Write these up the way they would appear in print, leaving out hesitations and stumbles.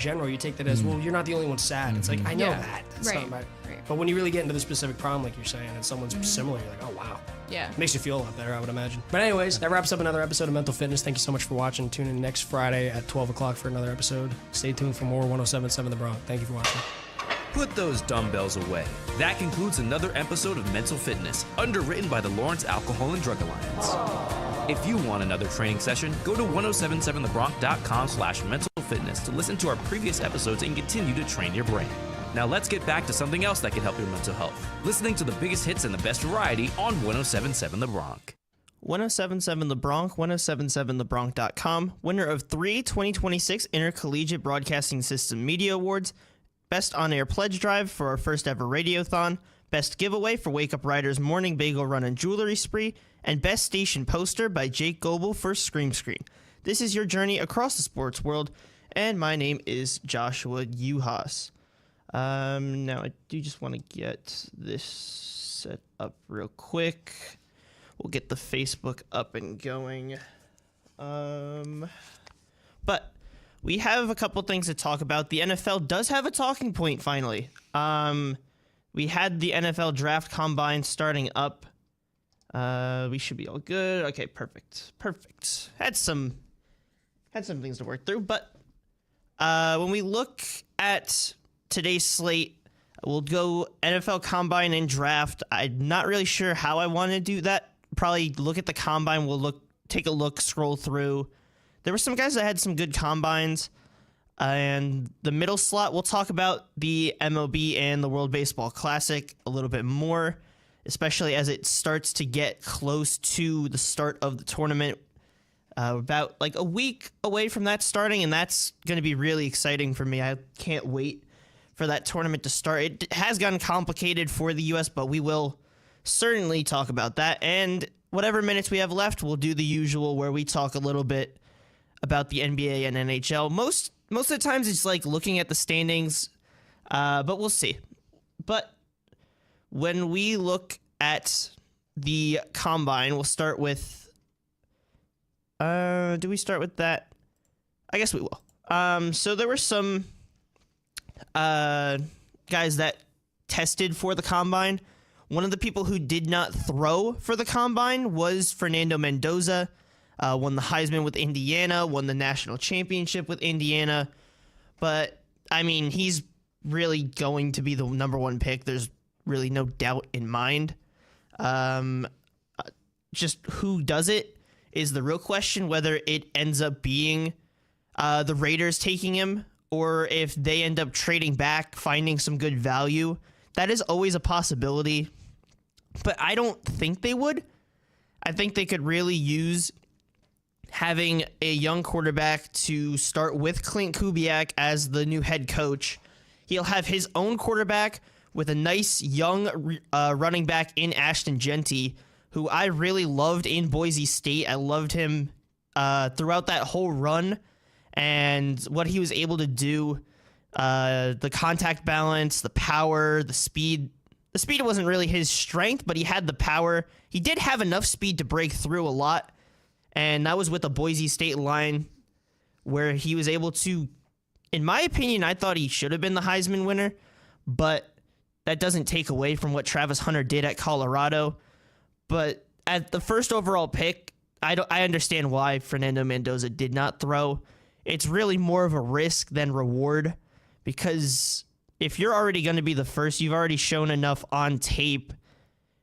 general, you take that as, well, you're not the only one sad. It's like, I know that. That's Right. not right. Right. But when you really get into the specific problem, like you're saying, and someone's similar, you're like, oh, wow. Yeah. Makes you feel a lot better, I would imagine. But anyways, that wraps up another episode of Mental Fitness. Thank you so much for watching. Tune in next Friday at 12 o'clock for another episode. Stay tuned for more 107.7 The Bronx. Thank you for watching. Put those dumbbells away. That concludes another episode of Mental Fitness, underwritten by the Lawrence Alcohol and Drug Alliance. If you want another training session, go to 1077thebronx.com/mentalfitness to listen to our previous episodes and continue to train your brain. Now let's get back to something else that can help your mental health. Listening to the biggest hits and the best variety on 1077 The Bronx. 1077 The Bronx, 1077thebronx.com, winner of 3 2026 Intercollegiate Broadcasting System Media Awards, Best On-Air Pledge Drive for our first ever Radiothon, Best Giveaway for Wake Up Riders Morning Bagel Run and Jewelry Spree, and Best Station Poster by Jake Goebel for Scream Screen. This is your journey across the sports world, and my name is Joshua Uhas. Now I do just want to get this set up real quick. We'll get the Facebook up and going. But we have a couple things to talk about. The NFL does have a talking point finally. We had the NFL Draft Combine starting up. We should be all good. Okay, perfect. Had some things to work through, but when we look at today's slate, we'll go NFL Combine and Draft. I'm not really sure how I want to do that. Probably look at the Combine. We'll take a look, scroll through. There were some guys that had some good combines. And the middle slot, we'll talk about the MLB and the World Baseball Classic a little bit more, especially as it starts to get close to the start of the tournament. About like a week away from that starting, and that's going to be really exciting for me. I can't wait for that tournament to start. It has gotten complicated for the U.S., but we will certainly talk about that. And whatever minutes we have left, we'll do the usual where we talk a little bit about the NBA and NHL. Most of the times it's like looking at the standings, but we'll see. But when we look at the Combine, we'll start with... do we start with that? I guess we will. So there were some guys that tested for the Combine. One of the people who did not throw for the Combine was Fernando Mendoza. Won the Heisman with Indiana, won the national championship with Indiana. But, I mean, he's really going to be the number one pick. There's really no doubt in mind. Just who does it is the real question, whether it ends up being the Raiders taking him or if they end up trading back, finding some good value. That is always a possibility, but I don't think they would. I think they could really use having a young quarterback to start with Clint Kubiak as the new head coach. He'll have his own quarterback with a nice young running back in Ashton Genty, who I really loved in Boise State. I loved him throughout that whole run and what he was able to do, the contact balance, the power, the speed. The speed wasn't really his strength, but he had the power. He did have enough speed to break through a lot, and that was with the Boise State line where he was able to, in my opinion, I thought he should have been the Heisman winner, but that doesn't take away from what Travis Hunter did at Colorado. But at the first overall pick, I understand why Fernando Mendoza did not throw. It's really more of a risk than reward, because if you're already going to be the first, you've already shown enough on tape.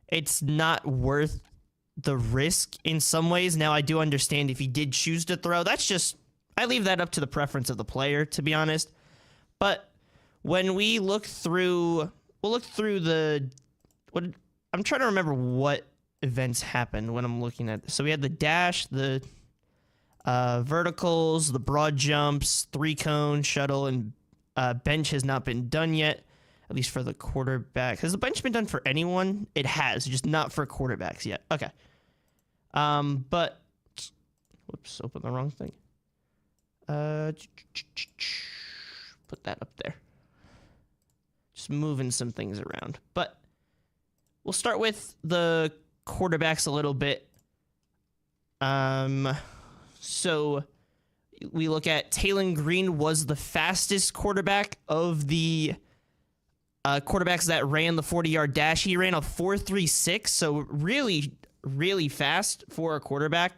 It's not worth the risk in some ways. Now, I do understand if he did choose to throw. That's just, I leave that up to the preference of the player, to be honest. But when we look through, we'll look through I'm trying to remember what events happened when I'm looking at this. So we had the dash, the verticals, the broad jumps, 3-cone, shuttle, and bench has not been done yet, at least for the quarterback. Has the bench been done for anyone? It has, just not for quarterbacks yet. Okay. But, whoops, open the wrong thing. Put that up there. Just moving some things around. But we'll start with the quarterbacks a little bit. So we look at Taylon Green was the fastest quarterback of the quarterbacks that ran the 40-yard dash. He ran a 4.36, so really, really fast for a quarterback.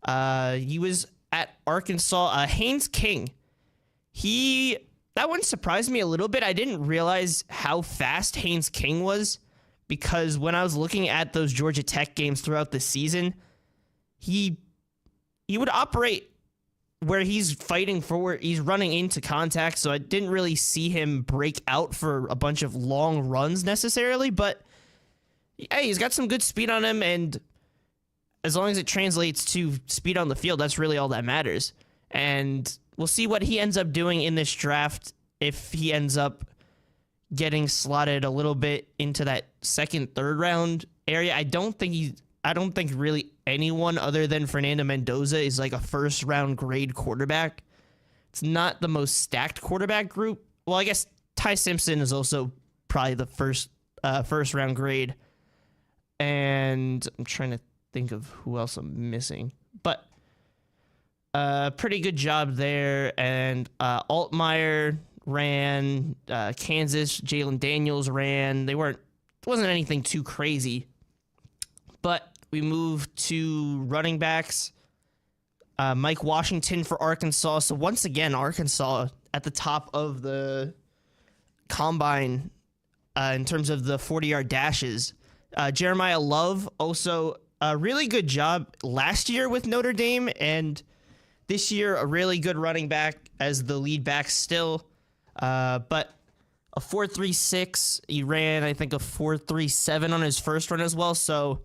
He was at Arkansas. Haynes King, that one surprised me a little bit. I didn't realize how fast Haynes King was, because when I was looking at those Georgia Tech games throughout the season, he would operate where he's fighting forward, he's running into contact, so I didn't really see him break out for a bunch of long runs necessarily, but hey, he's got some good speed on him, and as long as it translates to speed on the field, that's really all that matters. And we'll see what he ends up doing in this draft, if he ends up getting slotted a little bit into that second, third round area. I don't think really anyone other than Fernando Mendoza is like a first round grade quarterback. It's not the most stacked quarterback group. Well, I guess Ty Simpson is also probably the first round grade. And I'm trying to think of who else I'm missing. But pretty good job there. And Altmaier ran, Kansas, Jalen Daniels ran. It wasn't anything too crazy. But we moved to running backs. Mike Washington for Arkansas. So once again, Arkansas at the top of the combine in terms of the 40-yard dashes. Jeremiah Love, also a really good job last year with Notre Dame, and this year a really good running back as the lead back still. But a 4.36, he ran, I think, a 4.37 on his first run as well, so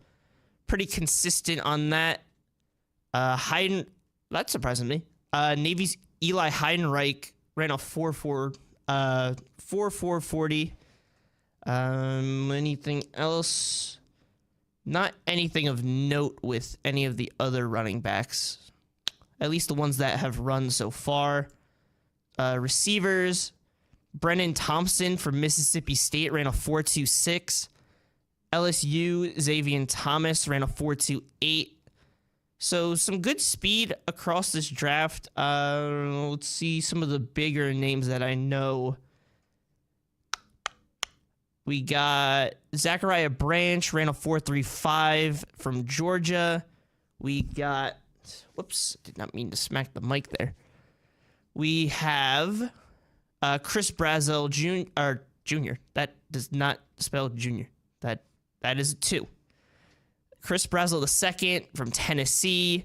pretty consistent on that. That surprised me. Navy's Eli Heidenreich ran a 4.40. Anything else? Not anything of note with any of the other running backs, at least the ones that have run so far. Receivers, Brennan Thompson from Mississippi State ran a 4.26. LSU, Xavier Thomas ran a 4.28. So some good speed across this draft. Let's see some of the bigger names that I know. We got Zachariah Branch ran a 4.35 from Georgia. We got, whoops, did not mean to smack the mic there. We have Chris Brazel Jr. That does not spell junior. That is a 2. Chris Brazel II from Tennessee.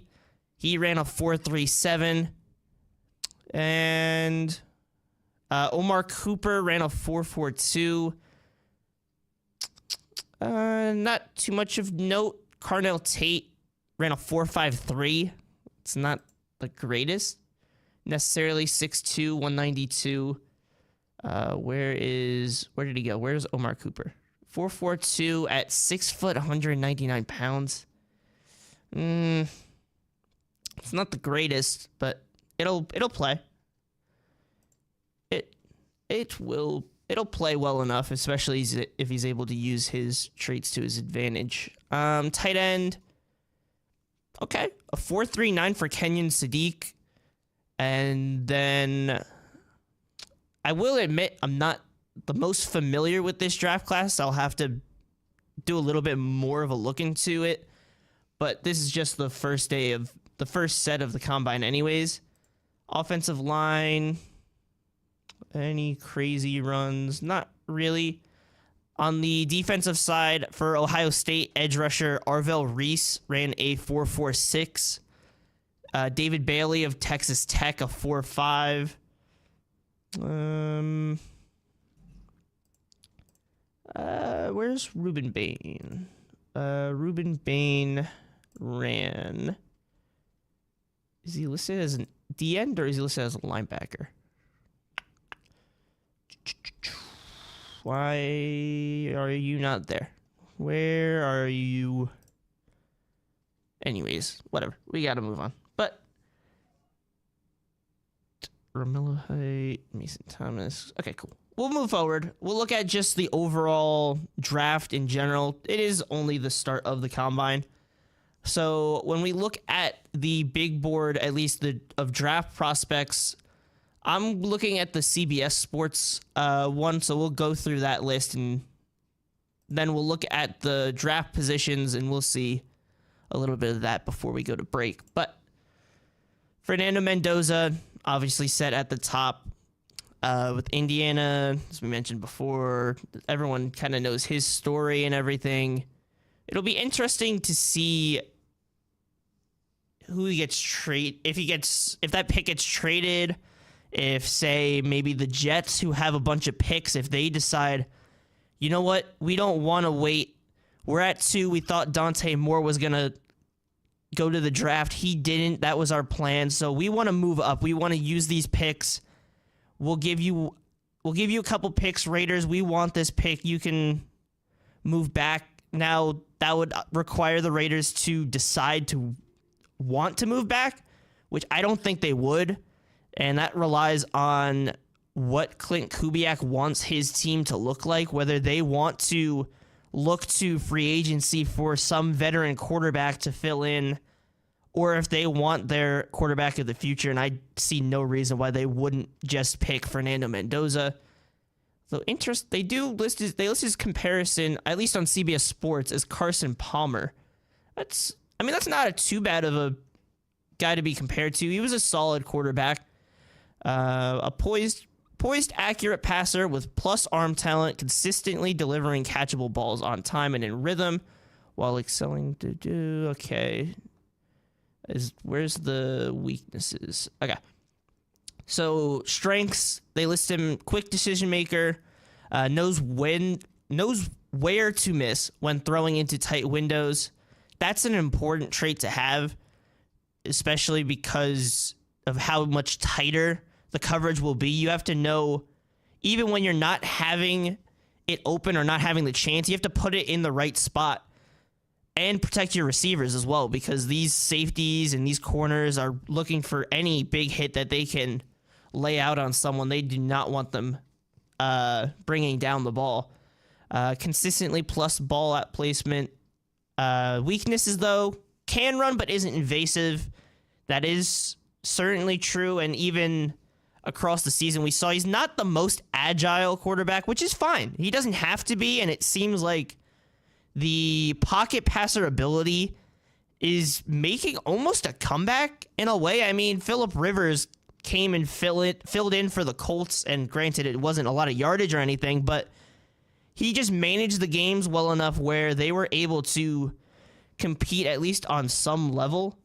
He ran a 4.37. And Omar Cooper ran a 4.42. Not too much of note. Carnell Tate ran a 4.53. It's not the greatest necessarily. 6'2", 192. Where did he go? Where's Omar Cooper? 4.42 at 6 foot, 199 pounds. It's not the greatest, but it'll play. It'll play well enough, especially if he's able to use his traits to his advantage. Tight end, okay, a 4.39 for Kenyon Sadiq. And then I will admit I'm not the most familiar with this draft class. I'll have to do a little bit more of a look into it. But this is just the first set of the combine anyways. Offensive line, any crazy runs? Not really. On the defensive side, for Ohio State, edge rusher Arvell Reese ran a 4.46. David Bailey of Texas Tech, a 4.5. Where's Ruben Bain? Ruben Bain ran. Is he listed as an D end or is he listed as a linebacker? Why are you not there? Where are you? Anyways, whatever. We got to move on. But Romello Height, Mason Thomas. Okay, cool. We'll move forward. We'll look at just the overall draft in general. It is only the start of the combine. So when we look at the big board, at least of draft prospects, I'm looking at the CBS Sports one, so we'll go through that list, and then we'll look at the draft positions, and we'll see a little bit of that before we go to break. But Fernando Mendoza, obviously set at the top with Indiana, as we mentioned before. Everyone kind of knows his story and everything. It'll be interesting to see who he gets if that pick gets traded. If, say, maybe the Jets, who have a bunch of picks, if they decide, you know what, we don't want to wait. We're at 2. We thought Dante Moore was going to go to the draft. He didn't. That was our plan. So we want to move up. We want to use these picks. We'll give you a couple picks, Raiders. We want this pick. You can move back. Now, that would require the Raiders to decide to want to move back, which I don't think they would. And that relies on what Clint Kubiak wants his team to look like, whether they want to look to free agency for some veteran quarterback to fill in, or if they want their quarterback of the future. And I see no reason why they wouldn't just pick Fernando Mendoza. So they list his comparison, at least on CBS Sports, as Carson Palmer. That's not too bad of a guy to be compared to. He was a solid quarterback. A poised, accurate passer with plus arm talent, consistently delivering catchable balls on time and in rhythm, while excelling to do. Okay, where's the weaknesses? Okay, so strengths, they list him quick decision maker, knows where to miss when throwing into tight windows. That's an important trait to have, especially because of how much tighter the coverage will be. You have to know, even when you're not having it open or not having the chance, you have to put it in the right spot and protect your receivers as well, because these safeties and these corners are looking for any big hit that they can lay out on someone. They do not want them bringing down the ball. Consistently plus ball at placement. Weaknesses, though, can run but isn't invasive. That is certainly true, and even across the season, we saw he's not the most agile quarterback, which is fine. He doesn't have to be, and it seems like the pocket passer ability is making almost a comeback in a way. I mean, Phillip Rivers came and filled in for the Colts, and granted, it wasn't a lot of yardage or anything, but he just managed the games well enough where they were able to compete at least on some level.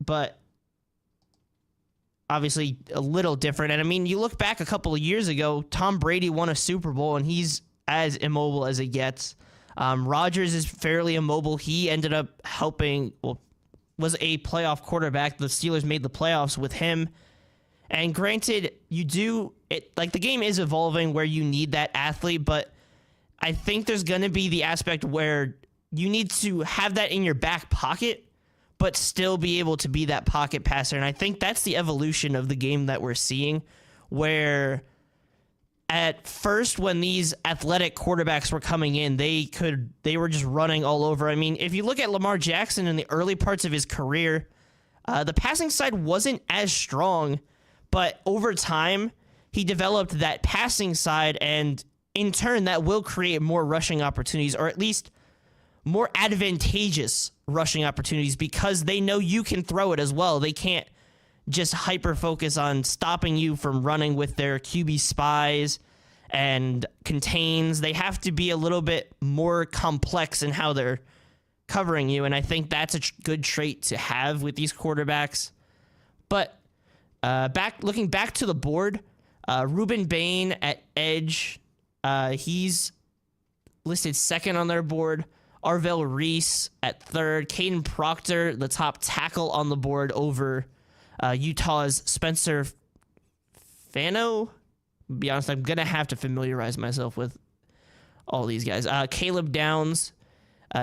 But obviously a little different. And I mean, you look back a couple of years ago, Tom Brady won a Super Bowl, and he's as immobile as it gets. Rodgers is fairly immobile. He ended up was a playoff quarterback. The Steelers made the playoffs with him. And granted, the game is evolving where you need that athlete, but I think there's going to be the aspect where you need to have that in your back pocket, but still be able to be that pocket passer. And I think that's the evolution of the game that we're seeing, where at first when these athletic quarterbacks were coming in, they were just running all over. I mean, if you look at Lamar Jackson in the early parts of his career, the passing side wasn't as strong, but over time he developed that passing side, and in turn that will create more rushing opportunities, or at least more advantageous rushing opportunities, because they know you can throw it as well. They can't just hyper focus on stopping you from running with their QB spies and contains. They have to be a little bit more complex in how they're covering you, and I think that's a good trait to have with these quarterbacks. But looking back to the board, Ruben Bain at edge, he's listed second on their board. Arvell Reese at third. Caden Proctor, the top tackle on the board over Utah's Spencer Fano. To be honest, I'm going to have to familiarize myself with all these guys. Caleb Downs,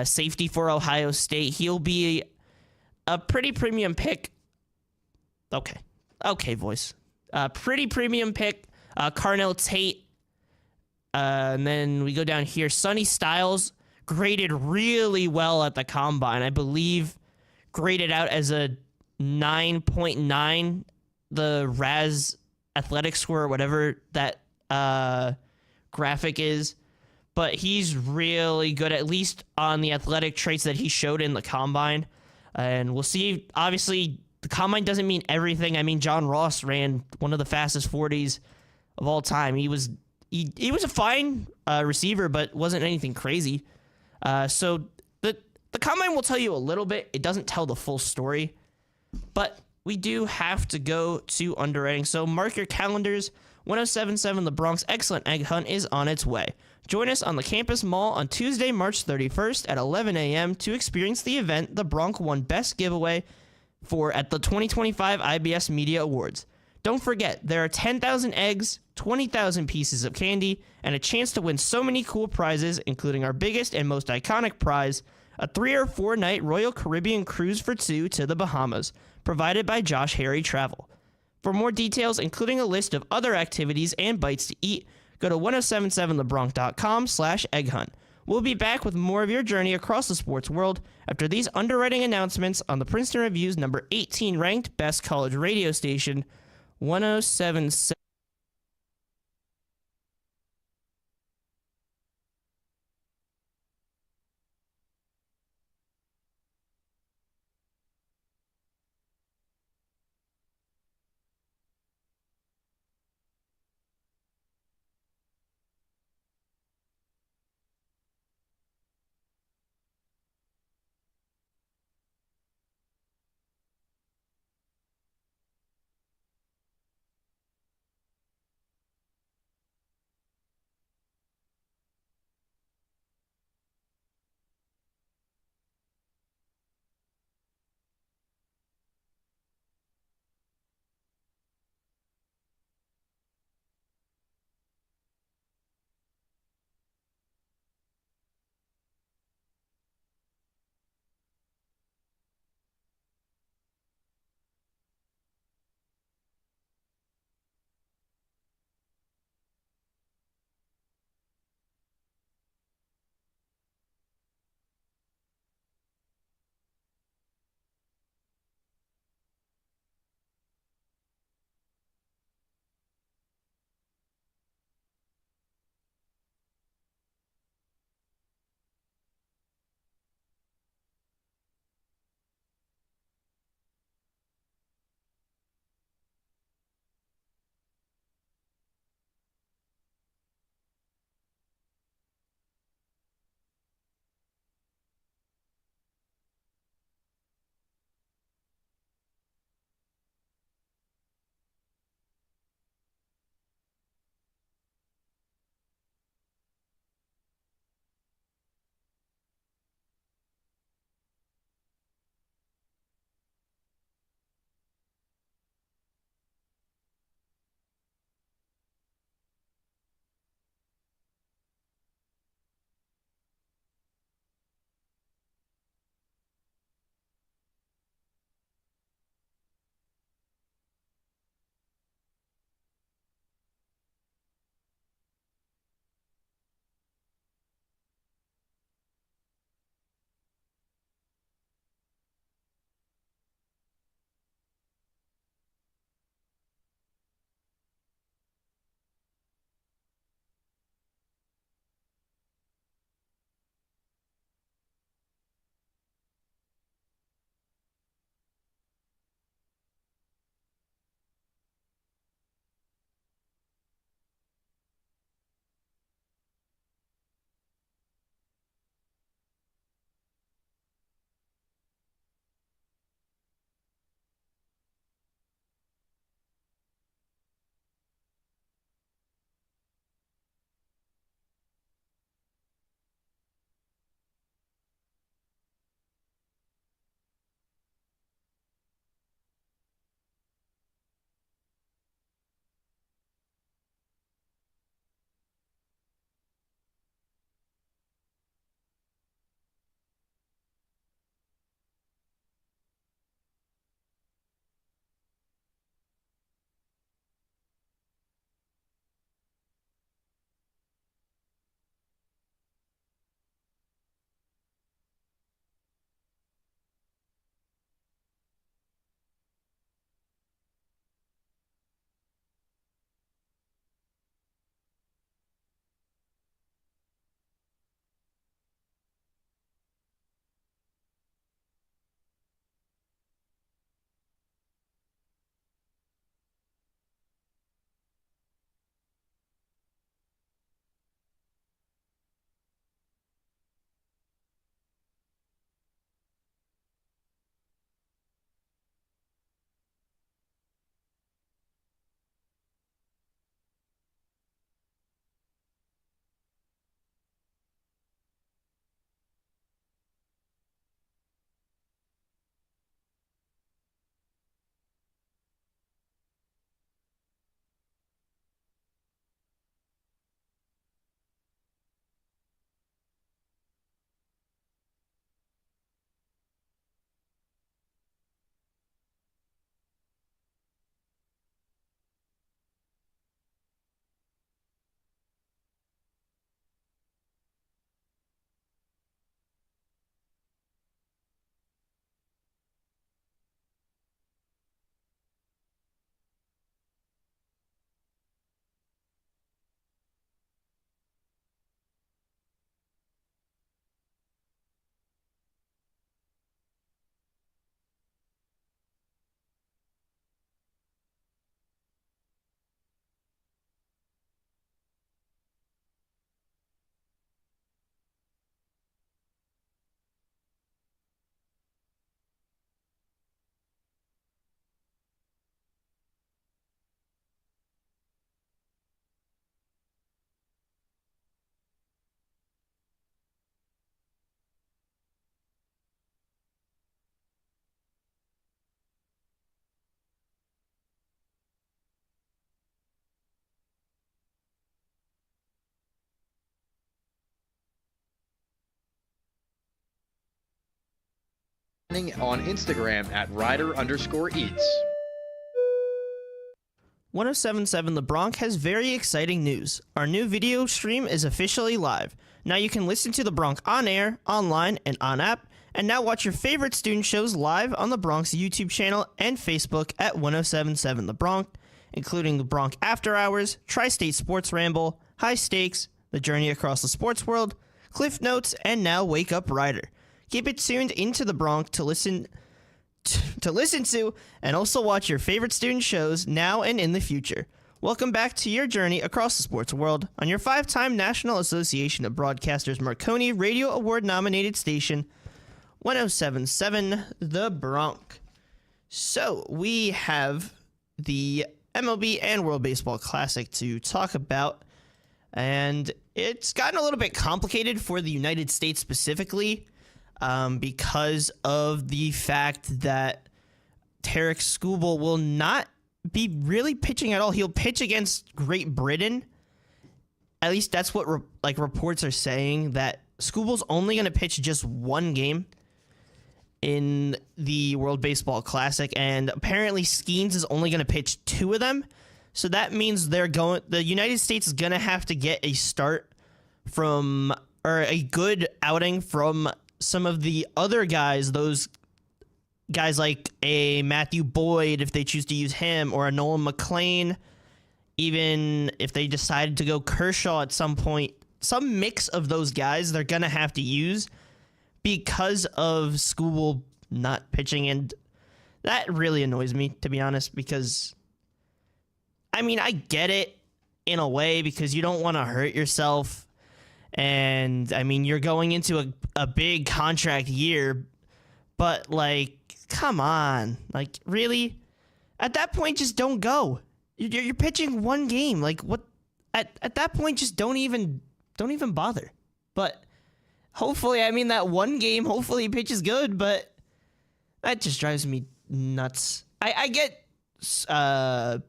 safety for Ohio State. He'll be a pretty premium pick. Okay, voice. Pretty premium pick. Carnell Tate. And then we go down here. Sonny Styles, graded really well at the combine. I believe graded out as a 9.9, the RAS athletic score, or whatever that graphic is. But he's really good, at least on the athletic traits that he showed in the combine. And we'll see. Obviously, the combine doesn't mean everything. I mean, John Ross ran one of the fastest 40s of all time. He was a fine receiver, but wasn't anything crazy. So the combine will tell you a little bit. It doesn't tell the full story. But we do have to go to underwriting. So mark your calendars. 1077 The Bronx Excellent Egg Hunt is on its way. Join us on the Campus Mall on Tuesday, March 31st at 11 a.m. to experience the event the Bronx won Best Giveaway for at the 2025 IBS Media Awards. Don't forget, there are 10,000 eggs, 20,000 pieces of candy, and a chance to win so many cool prizes, including our biggest and most iconic prize, a 3 or 4 night Royal Caribbean cruise for 2 to the Bahamas, provided by Josh Harry Travel. For more details, including a list of other activities and bites to eat, go to 1077thebronx.com/egghunt. We'll be back with more of your journey across the sports world after these underwriting announcements on the Princeton Review's number 18 ranked best college radio station, 1077. On Instagram at rider_eats. 1077 The Bronx has very exciting news. Our new video stream is officially live. Now you can listen to The Bronx on air, online, and on app, and now watch your favorite student shows live on The Bronx YouTube channel and Facebook at 1077 The Bronx, including The Bronx After Hours, Tri-State Sports Ramble, High Stakes, The Journey Across the Sports World, Cliff Notes, and now Wake Up Rider. Keep it tuned into The Bronx to listen to and also watch your favorite student shows now and in the future. Welcome back to your journey across the sports world on your 5-time National Association of Broadcasters Marconi Radio Award nominated station, 1077 The Bronx. So we have the MLB and World Baseball Classic to talk about, and it's gotten a little bit complicated for the United States specifically. Because of the fact that Tarek Skubal will not be really pitching at all. He'll pitch against Great Britain. At least that's what reports are saying, that Skubal's only going to pitch just one game in the World Baseball Classic, and apparently Skeens is only going to pitch 2 of them. So that means the United States is going to have to get a start or a good outing from some of the other guys, those guys like a Matthew Boyd, if they choose to use him, or a Nolan McLean, even if they decided to go Kershaw at some point, some mix of those guys they're going to have to use because of Skubal not pitching. And that really annoys me, to be honest, because, I mean, I get it in a way because you don't want to hurt yourself. And, I mean, you're going into a big contract year, but, like, come on. Like, really? At that point, just don't go. You're pitching one game. Like, what? At that point, just don't even bother. But hopefully, I mean, that one game, hopefully he pitches good, but that just drives me nuts. I get Skeens a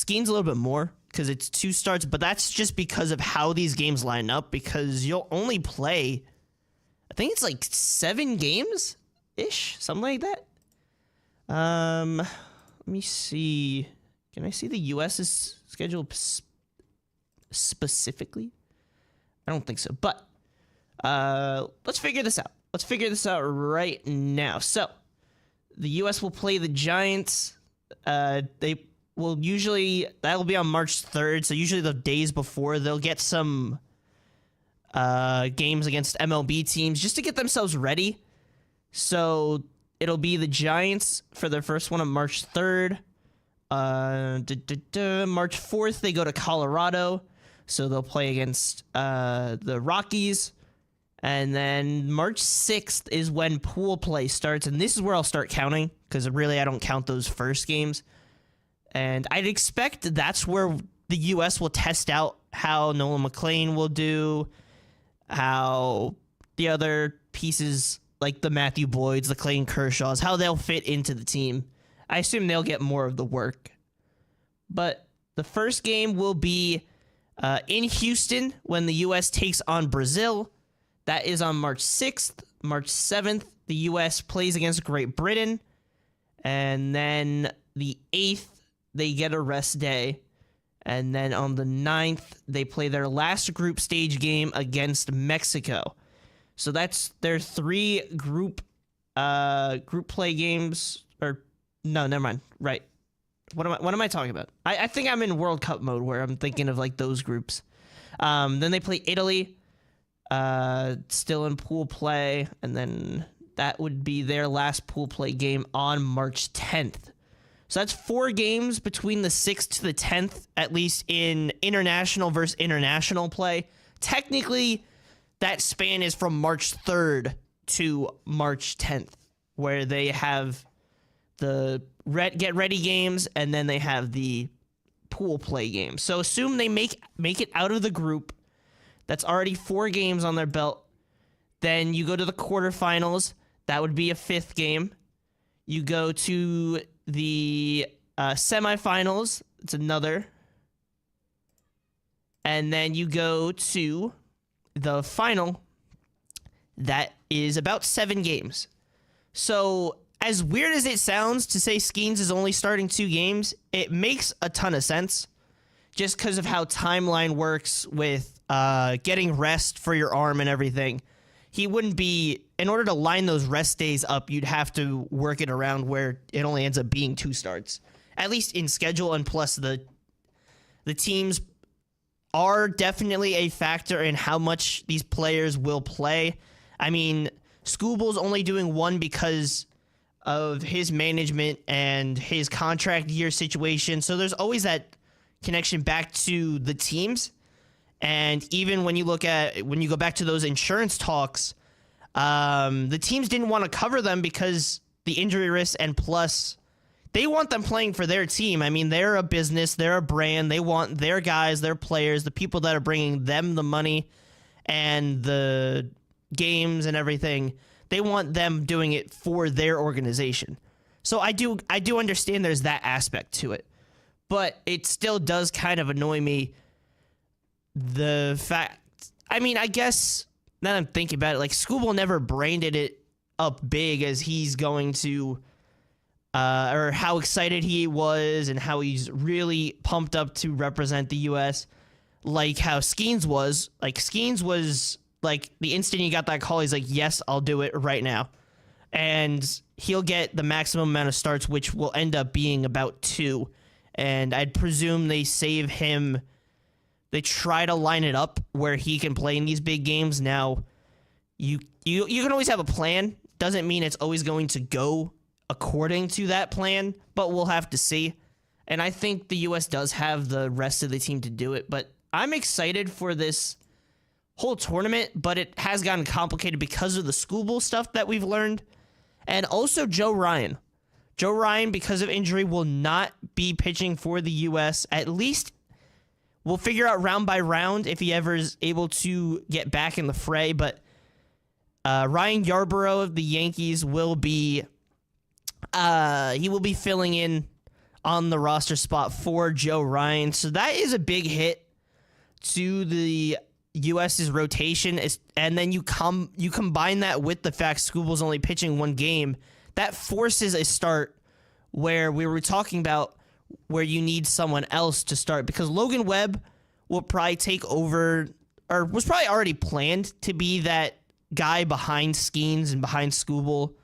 little bit more, because it's 2 starts, but that's just because of how these games line up, because you'll only play, I think it's like 7 games-ish, something like that. Let me see. Can I see the U.S.'s schedule specifically? I don't think so, but let's figure this out. Let's figure this out right now. So, the U.S. will play the Giants. Well, usually that'll be on March 3rd, so usually the days before they'll get some games against MLB teams just to get themselves ready. So it'll be the Giants for their first one on March 3rd. March 4th, they go to Colorado, so they'll play against the Rockies. And then March 6th is when pool play starts, and this is where I'll start counting, because really I don't count those first games. And I'd expect that's where the U.S. will test out how Nolan McLean will do, how the other pieces like the Matthew Boyds, the Clayton Kershaws, how they'll fit into the team. I assume they'll get more of the work. But the first game will be in Houston when the U.S. takes on Brazil. That is on March 6th. March 7th, the U.S. plays against Great Britain. And then the 8th, they get a rest day. And then on the 9th, they play their last group stage game against Mexico. So that's their 3 group play games. Or no, never mind. Right. What am I talking about? I think I'm in World Cup mode where I'm thinking of like those groups. Then they play Italy, still in pool play, and then that would be their last pool play game on March 10th. So that's 4 games between the 6th to the 10th, at least in international versus international play. Technically, that span is from March 3rd to March 10th, where they have the get ready games and then they have the pool play games. So assume they make it out of the group. That's already 4 games on their belt. Then you go to the quarterfinals. That would be a 5th game. You go to the semifinals. It's another. And then you go to the final. That is about 7 games. So as weird as it sounds to say Skeens is only starting 2 games, it makes a ton of sense just because of how timeline works with getting rest for your arm and everything. He wouldn't be, in order to line those rest days up, you'd have to work it around where it only ends up being 2 starts, at least in schedule. And plus the teams are definitely a factor in how much these players will play. I mean, Scooble's only doing 1 because of his management and his contract year situation. So there's always that connection back to the teams. And even when you go back to those insurance talks, the teams didn't want to cover them because the injury risk, and plus they want them playing for their team. I mean, they're a business, they're a brand. They want their guys, their players, the people that are bringing them the money and the games and everything. They want them doing it for their organization. So I do understand there's that aspect to it, but it still does kind of annoy me. The fact, I mean, I guess now that I'm thinking about it, like Scooble never branded it up big as he's going to, or how excited he was and how he's really pumped up to represent the U.S. like how Skeens was. Like Skeens was like the instant he got that call, he's like, yes, I'll do it right now. And he'll get the maximum amount of starts, which will end up being about 2. And I'd presume they save him. They try to line it up where he can play in these big games. Now, you can always have a plan. Doesn't mean it's always going to go according to that plan, but we'll have to see. And I think the U.S. does have the rest of the team to do it. But I'm excited for this whole tournament, but it has gotten complicated because of the Scooble stuff that we've learned. And also Joe Ryan. Joe Ryan, because of injury, will not be pitching for the U.S. At least we'll figure out round by round if he ever is able to get back in the fray. But Ryan Yarborough of the Yankees will be filling in on the roster spot for Joe Ryan. So that is a big hit to the U.S.'s rotation. And then you combine that with the fact Scooble's only pitching 1 game. That forces a start where we were talking about where you need someone else to start, because Logan Webb will probably take over, or was probably already planned to be that guy behind Skeens and behind Scooble.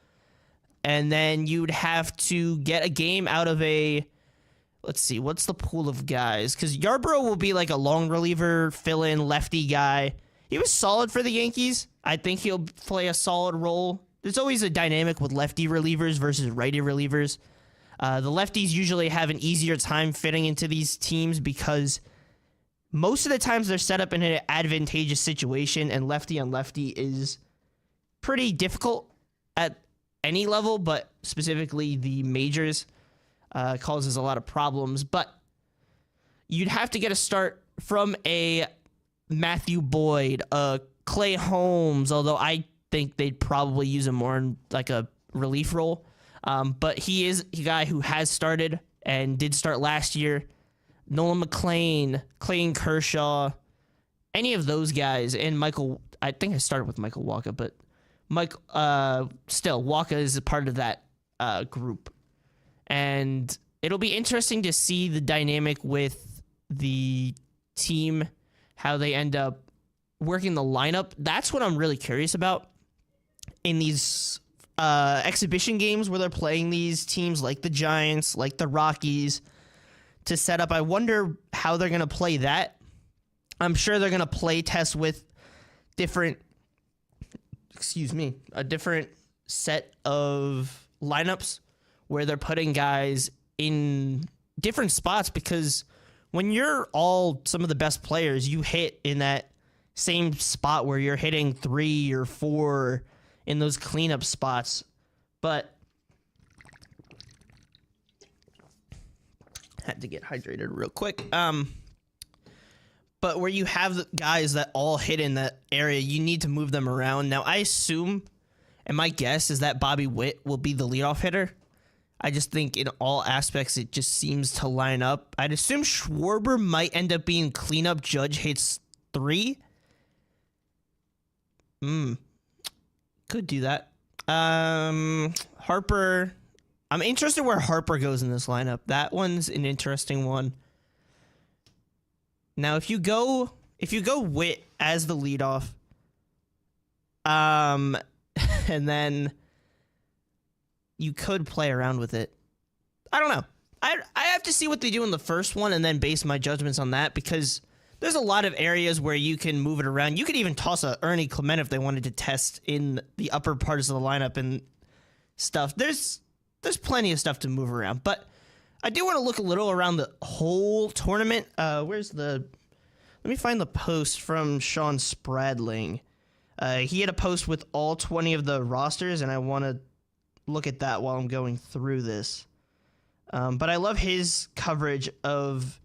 And then you'd have to get a game out of let's see, what's the pool of guys? Because Yarborough will be like a long reliever, fill-in, lefty guy. He was solid for the Yankees. I think he'll play a solid role. There's always a dynamic with lefty relievers versus righty relievers. The lefties usually have an easier time fitting into these teams because most of the times they're set up in an advantageous situation, and lefty on lefty is pretty difficult at any level, but specifically the majors causes a lot of problems. But you'd have to get a start from a Matthew Boyd, Clay Holmes, although I think they'd probably use him more in like a relief role. But he is a guy who has started and did start last year. Nolan McLean, Clayton Kershaw, any of those guys, and Michael. I think I started with Michael Wacha, but still, Wacha is a part of that group. And it'll be interesting to see the dynamic with the team, how they end up working the lineup. That's what I'm really curious about in these exhibition games where they're playing these teams like the Giants, like the Rockies, to set up. I wonder how they're going to play that. I'm sure they're going to play test with a different set of lineups where they're putting guys in different spots, because when you're all some of the best players, you hit in that same spot where you're hitting 3 or 4 in those cleanup spots. But had to get hydrated real quick. But where you have the guys that all hit in that area, you need to move them around. Now, I assume, and my guess is that Bobby Witt will be the leadoff hitter. I just think in all aspects, it just seems to line up. I'd assume Schwarber might end up being cleanup. Judge hits 3. Could do that. Harper. I'm interested where Harper goes in this lineup. That one's an interesting one. Now, if you go Witt as the leadoff, and then you could play around with it. I don't know. I have to see what they do in the first one and then base my judgments on that, because there's a lot of areas where you can move it around. You could even toss a Ernie Clement if they wanted to test in the upper parts of the lineup and stuff. There's plenty of stuff to move around, but I do want to look a little around the whole tournament. Let me find the post from Sean Spradling. He had a post with all 20 of the rosters, and I want to look at that while I'm going through this. But I love his coverage of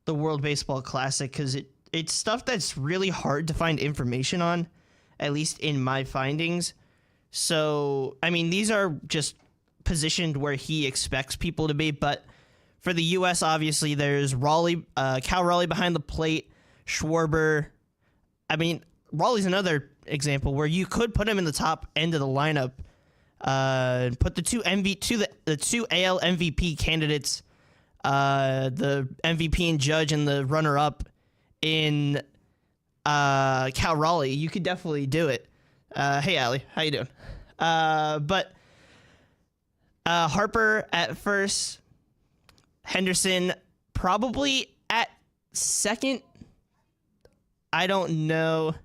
the World Baseball Classic, because it's stuff that's really hard to find information on, at least in my findings. So, I mean, these are just positioned where he expects people to be, but for the U.S., obviously, there's Cal Raleigh behind the plate, Schwarber. I mean, Raleigh's another example where you could put him in the top end of the lineup, put the two AL MVP candidates, the MVP and Judge and the runner-up in Cal Raleigh. You could definitely do it. Hey, Allie, how you doing? But Harper at first, Henderson probably at second. I don't know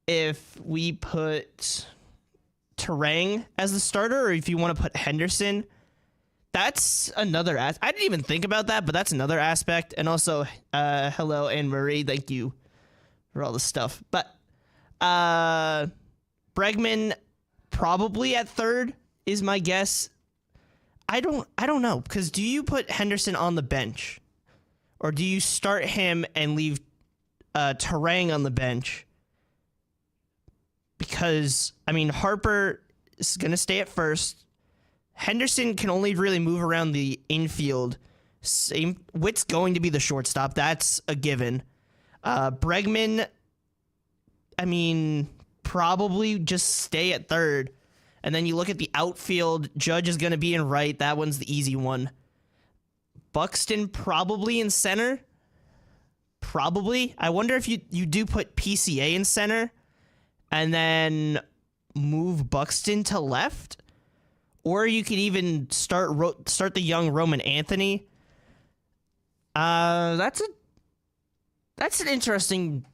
if we put Terang as the starter or if you want to put Henderson. That's another I didn't even think about that, but that's another aspect. And also, hello, Anne-Marie. Thank you for all the stuff. But Bregman probably at third is my guess. I don't know, because do you put Henderson on the bench, or do you start him and leave Terang on the bench? Because, I mean, Harper is going to stay at first. Henderson can only really move around the infield. Witt's going to be the shortstop. That's a given. Bregman, I mean, probably just stay at third. And then you look at the outfield. Judge is going to be in right. That one's the easy one. Buxton probably in center. Probably. I wonder if you do put PCA in center and then move Buxton to left. Or you could even start the young Roman Anthony. That's an interesting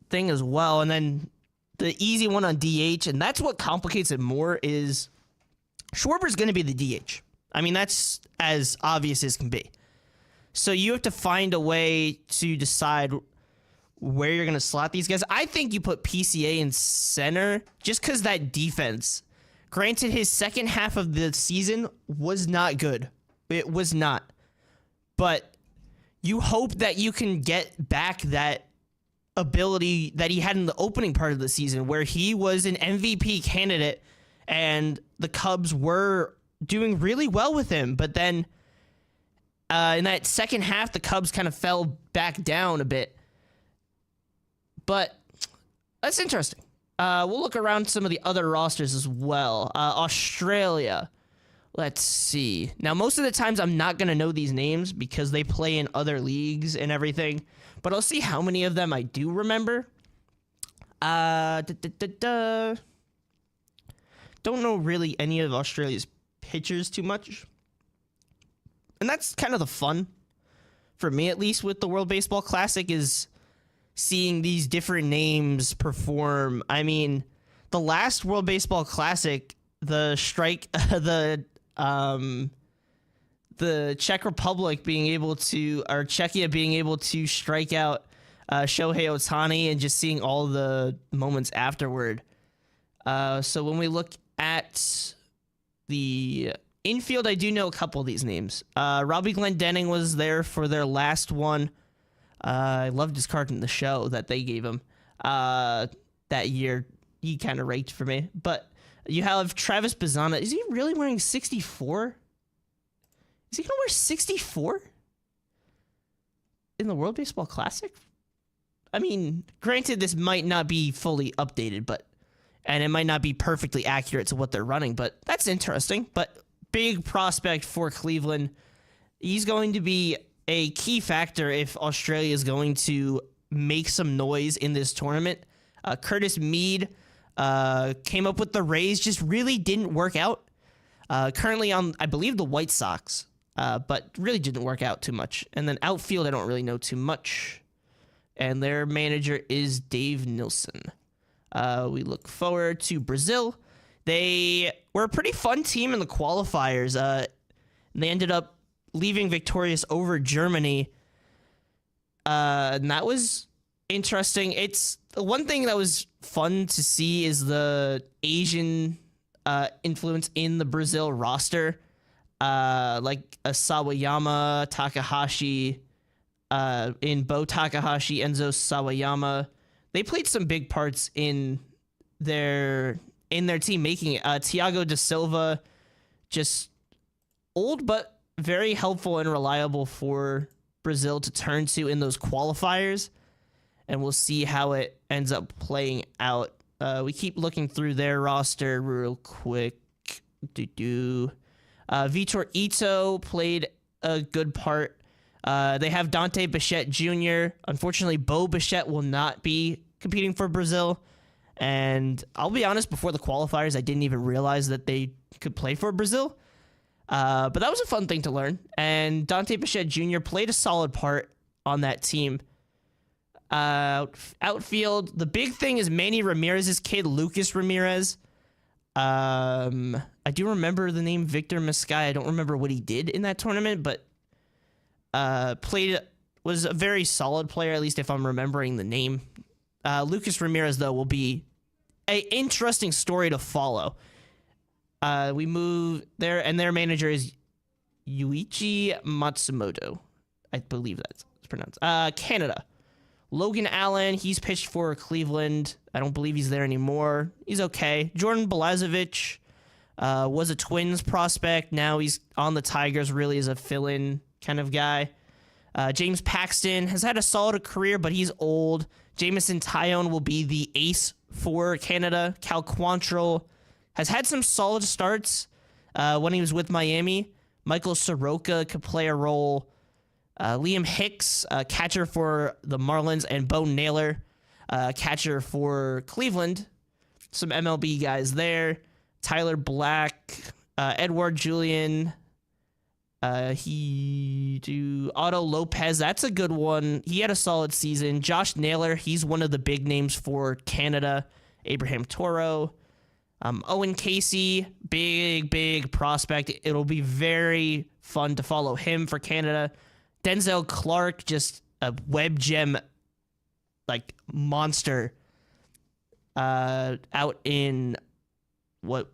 thing as well. And then the easy one on DH, and that's what complicates it more, is Schwarber's going to be the DH. I mean, that's as obvious as can be. So you have to find a way to decide where you're going to slot these guys. I think you put PCA in center just because that defense. Granted, his second half of the season was not good. It was not. But you hope that you can get back that ability that he had in the opening part of the season, where he was an MVP candidate and the Cubs were doing really well with him. But then in that second half, the Cubs kind of fell back down a bit. But that's interesting. We'll look around some of the other rosters as well. Australia. Let's see. Now, most of the times I'm not going to know these names because they play in other leagues and everything. But I'll see how many of them I do remember. Don't know really any of Australia's pitchers too much. And that's kind of the fun, for me at least, with the World Baseball Classic, is seeing these different names perform. I mean, the last World Baseball Classic, the Czech Republic being able to, or Czechia being able to strike out Shohei Ohtani, and just seeing all the moments afterward. So when we look at the infield, I do know a couple of these names. Robbie Glendening was there for their last one. I loved his card in the show that they gave him that year. He kind of raked for me. But you have Travis Bazzana. Is he really wearing 64? Is he going to wear 64 in the World Baseball Classic? I mean, granted, this might not be fully updated, but and it might not be perfectly accurate to what they're running, but that's interesting. But big prospect for Cleveland. He's going to be a key factor if Australia is going to make some noise in this tournament. Curtis Mead came up with the Rays, just really didn't work out. Currently on, I believe, the White Sox, but really didn't work out too much. And then outfield, I don't really know too much. And their manager is Dave Nilsson. We look forward to Brazil. They were a pretty fun team in the qualifiers. They ended up leaving victorious over Germany. And that was interesting. It's the one thing that was fun to see is the Asian influence in the Brazil roster. Like a Sawayama, Takahashi, in Bo Takahashi, Enzo Sawayama. They played some big parts in their team making it. Thiago da Silva, just old but very helpful and reliable for Brazil to turn to in those qualifiers. And we'll see how it ends up playing out. We keep looking through their roster real quick. Vitor Ito played a good part. They have Dante Bichette Jr. Unfortunately, Bo Bichette will not be competing for Brazil. And I'll be honest, before the qualifiers, I didn't even realize that they could play for Brazil. But that was a fun thing to learn. And Dante Bichette Jr. played a solid part on that team. Outfield, the big thing is Manny Ramirez's kid, Lucas Ramirez. I do remember the name Victor Mascai. I don't remember what he did in that tournament, but was a very solid player, at least if I'm remembering the name. Lucas Ramirez, though, will be an interesting story to follow. We move there, and their manager is Yuichi Matsumoto. I believe that's pronounced. Canada. Logan Allen, he's pitched for Cleveland. I don't believe he's there anymore. He's okay. Jordan Balazovic was a Twins prospect. Now he's on the Tigers, really as a fill-in kind of guy. James Paxton has had a solid career, but he's old. Jamison Tyone will be the ace for Canada. Cal Quantrill has had some solid starts when he was with Miami. Michael Soroka could play a role. Liam Hicks, catcher for the Marlins, and Bo Naylor, catcher for Cleveland. Some MLB guys there. Tyler Black, Edward Julian, Otto Lopez. That's a good one. He had a solid season. Josh Naylor, he's one of the big names for Canada. Abraham Toro. Owen Casey, big prospect. It'll be very fun to follow him for Canada. Denzel Clark, just a web gem, like, monster, out in what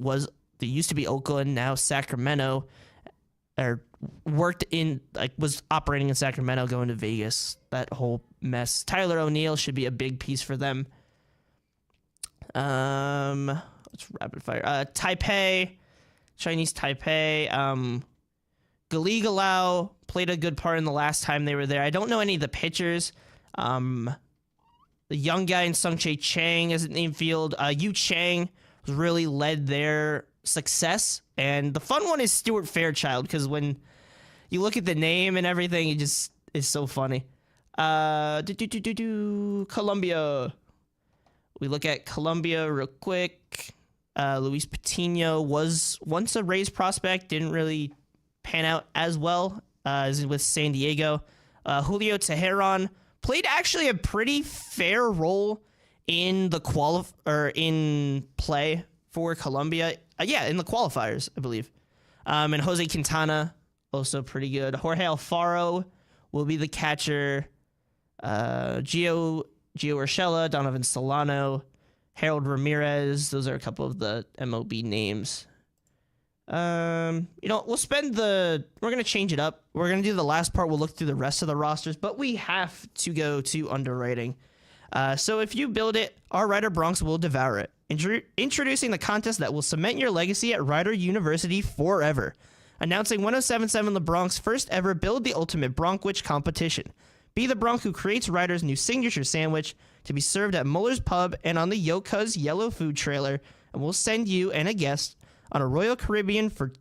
used to be Oakland, now Sacramento, or worked in, like, was operating in Sacramento, going to Vegas, that whole mess. Tyler O'Neill should be a big piece for them. Let's rapid fire. Taipei, Chinese Taipei, Gali Galau played a good part in the last time they were there. I don't know any of the pitchers. The young guy in Sung-Chae Chang is in the infield. Yu Chang really led their success. And the fun one is Stuart Fairchild, because when you look at the name and everything, it just is so funny. Colombia. We look at Colombia real quick. Luis Patino was once a Rays prospect, didn't really pan out as well as with San Diego. Julio Teheran played actually a pretty fair role in the in play for Colombia. In the qualifiers, I believe. And Jose Quintana, also pretty good. Jorge Alfaro will be the catcher. Gio Urshela, Donovan Solano, Harold Ramirez. Those are a couple of the MLB names. We're going to change it up. We're going to do the last part. We'll look through the rest of the rosters, but we have to go to underwriting. So if you build it, our Rider Bronx will devour it. Introducing the contest that will cement your legacy at Rider University forever. Announcing 1077 The Bronx first ever Build the Ultimate Bronkwich competition. Be the Bronc who creates Ryder's new signature sandwich to be served at Muller's Pub and on the Yoka's Yellow Food Trailer, and we'll send you and a guest on a Royal Caribbean for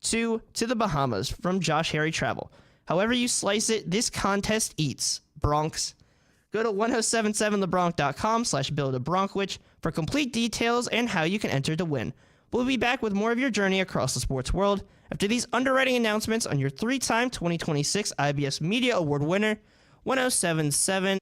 two to the Bahamas from Josh Harry Travel. However you slice it, this contest eats. Bronx. Go to 1077thebronc.com/build-a-bronkwich for complete details and how you can enter to win. We'll be back with more of your journey across the sports world after these underwriting announcements on your 3-time 2026 IBS Media Award winner, 1077.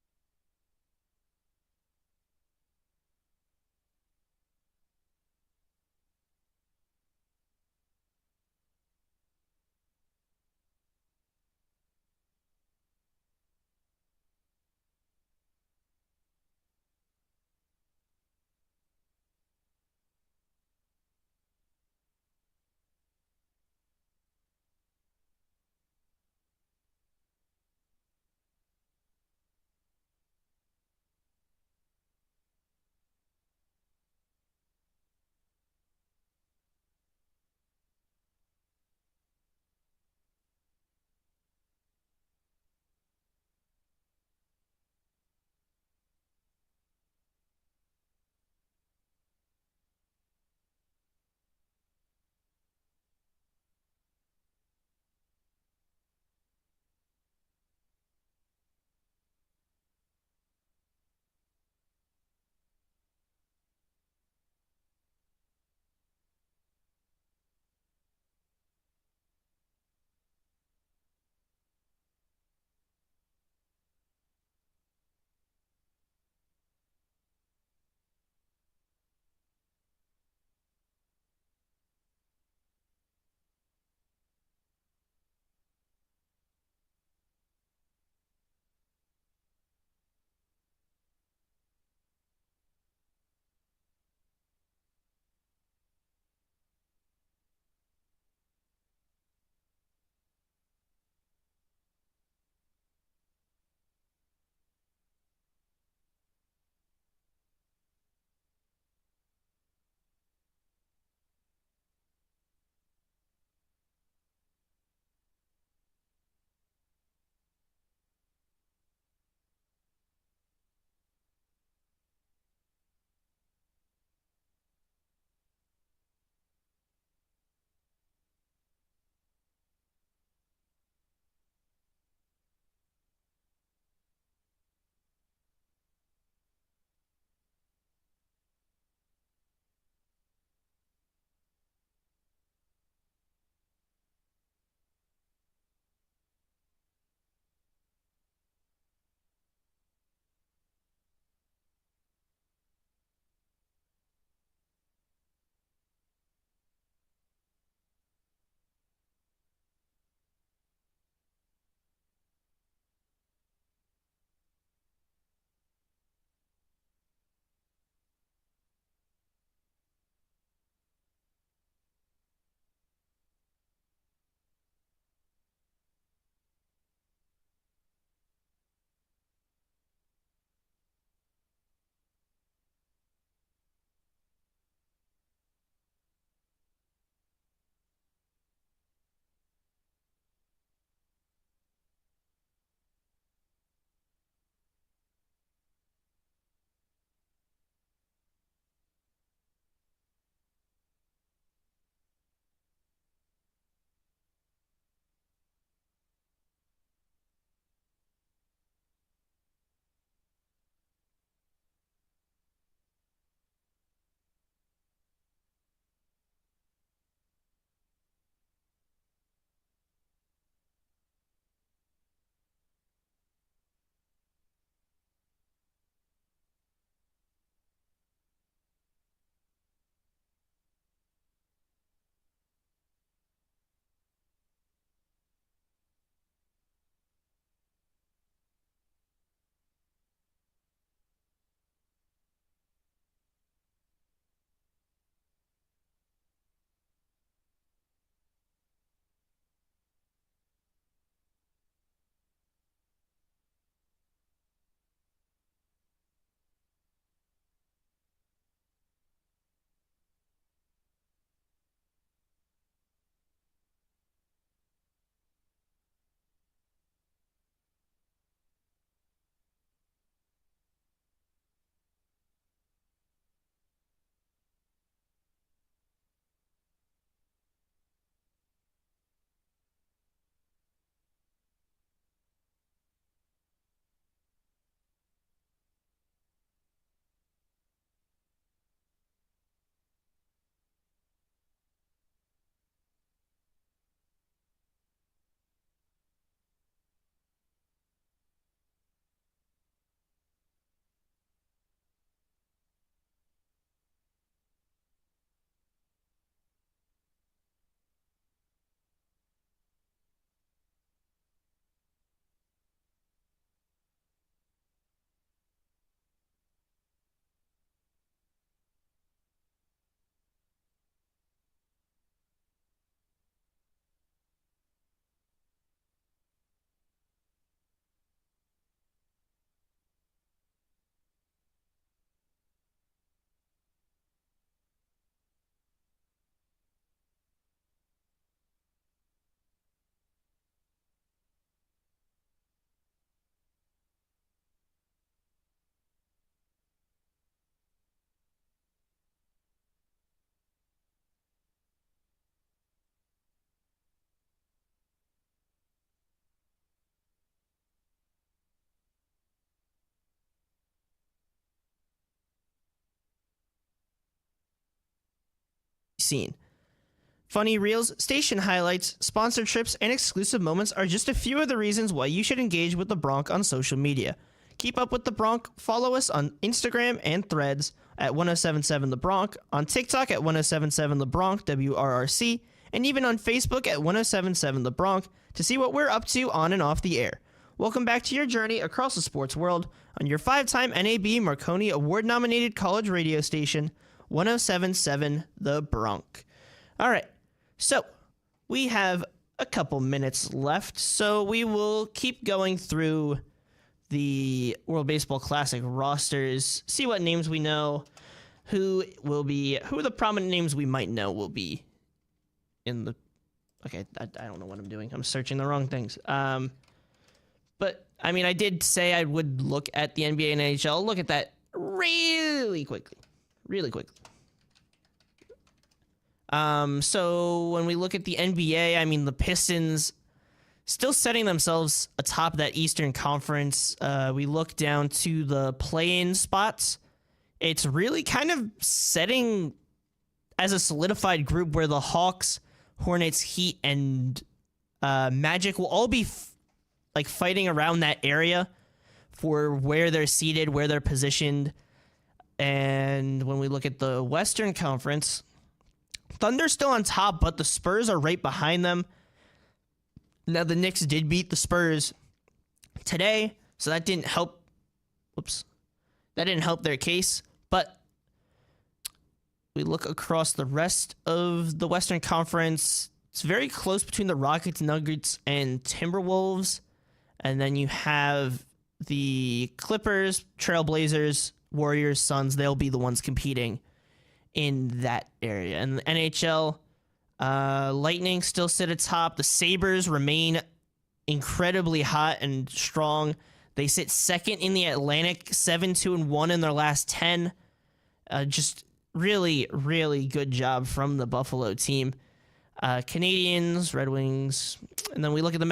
seen. Funny reels, station highlights, sponsored trips, and exclusive moments are just a few of the reasons why you should engage with the Bronc on social media. Keep up with the Bronc, follow us on Instagram and Threads at 1077 The Bronc, on TikTok at 1077 The Bronc WRRC, and even on Facebook at 1077 The Bronc to see what we're up to on and off the air. Welcome back to your journey across the sports world on your 5-time NAB Marconi Award-nominated college radio station, 1077 The Bronc. All right, so we have a couple minutes left, so we will keep going through the World Baseball Classic rosters, see what names we know, who are the prominent names we might know will be in the... Okay, I don't know what I'm doing. I'm searching the wrong things. But, I mean, I did say I would look at the NBA and NHL. I'll look at that really quickly. Really quickly. So, when we look at the NBA, I mean, the Pistons still setting themselves atop that Eastern Conference. We look down to the play-in spots. It's really kind of setting as a solidified group where the Hawks, Hornets, Heat, and Magic will all be fighting around that area for where they're seated, where they're positioned. And when we look at the Western Conference, Thunder's still on top, but the Spurs are right behind them. Now, the Knicks did beat the Spurs today, so that didn't help. That didn't help their case. But we look across the rest of the Western Conference. It's very close between the Rockets, Nuggets, and Timberwolves. And then you have the Clippers, Trailblazers, Warriors, Suns. They'll be the ones competing in that area. And the NHL, Lightning still sit atop. The Sabres remain incredibly hot and strong. They sit second in the Atlantic, 7-2-1 in their last 10. Just really, really good job from the Buffalo team. Canadians, Red Wings, and then we look at the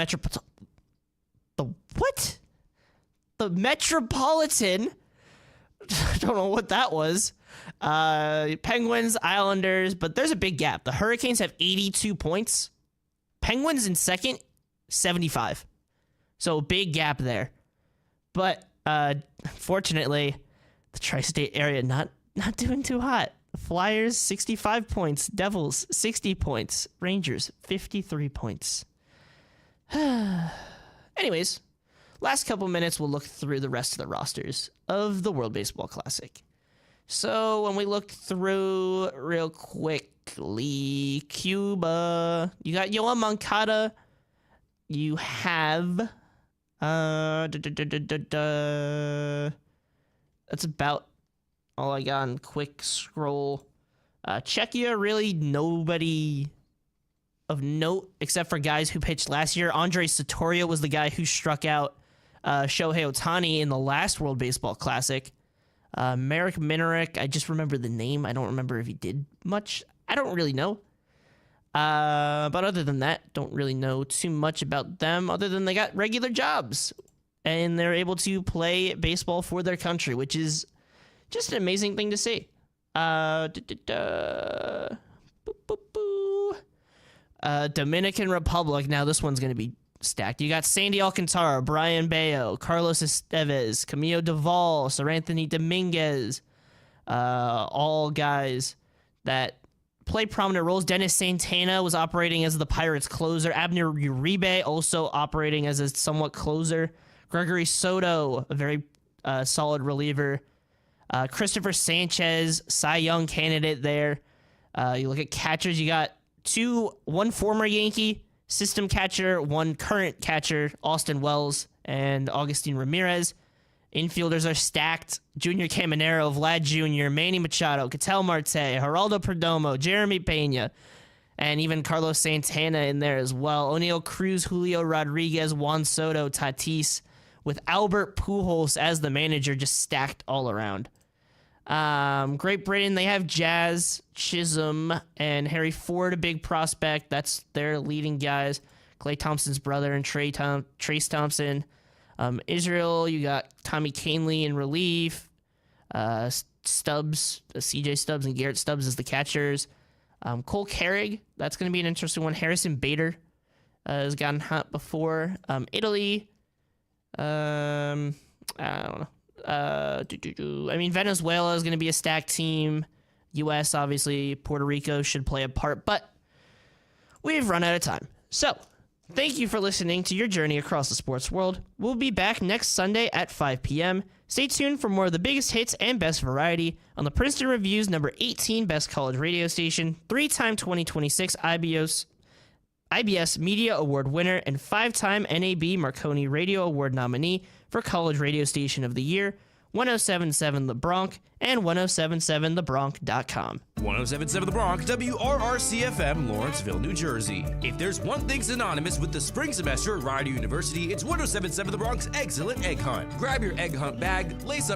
The Metropolitan. I don't know what that was. Penguins, Islanders, but there's a big gap. The Hurricanes have 82 points. Penguins in second, 75. So big gap there. But fortunately, the tri-state area not doing too hot. Flyers, 65 points. Devils, 60 points. Rangers, 53 points. Anyways, last couple minutes, we'll look through the rest of the rosters of the World Baseball Classic. So when we look through real quickly, Cuba, you got Yoan Moncada. You have... that's about all I got on quick scroll. Czechia, really nobody of note except for guys who pitched last year. Andres Satoria was the guy who struck out Shohei Ohtani in the last World Baseball Classic. Marek Minarek, I just remember the name. I don't remember if he did much. I don't really know. But other than that, don't really know too much about them other than they got regular jobs and they're able to play baseball for their country, which is just an amazing thing to see. Dominican Republic. Now this one's going to be stacked. You got Sandy Alcantara, Brian Bayo, Carlos Estevez, Camilo Doval, Sir Anthony Dominguez, all guys that play prominent roles. Dennis Santana was operating as the Pirates closer. Abner Uribe also operating as a somewhat closer. Gregory Soto, a very solid reliever. Christopher Sanchez, Cy Young candidate there. You look at catchers, you got one former Yankee system catcher, one current catcher, Austin Wells and Augustine Ramirez. Infielders are stacked. Junior Caminero, Vlad Jr., Manny Machado, Ketel Marte, Geraldo Perdomo, Jeremy Pena, and even Carlos Santana in there as well. O'Neal Cruz, Julio Rodriguez, Juan Soto, Tatis, with Albert Pujols as the manager, just stacked all around. Great Britain, they have Jazz, Chisholm, and Harry Ford, a big prospect. That's their leading guys. Klay Thompson's brother and Trace Thompson. Israel, you got Tommy Canley in relief. Stubbs, CJ Stubbs and Garrett Stubbs as the catchers. Cole Carrig, that's going to be an interesting one. Harrison Bader has gotten hot before. Italy, I don't know. I mean, Venezuela is going to be a stacked team. U.S., obviously, Puerto Rico should play a part, but we've run out of time. So, thank you for listening to your journey across the sports world. We'll be back next Sunday at 5 p.m. Stay tuned for more of the biggest hits and best variety on the Princeton Review's number 18 Best College Radio Station, 3-time 2026 IBS Media Award winner, and 5-time NAB Marconi Radio Award nominee for College Radio Station of the Year, 1077 The Bronx and 1077thebronx.com. 1077 The Bronx, WRRC-FM, Lawrenceville, New Jersey. If there's one thing synonymous with the spring semester at Rider University, it's 1077 The Bronx Excellent Egg Hunt. Grab your egg hunt bag, lace up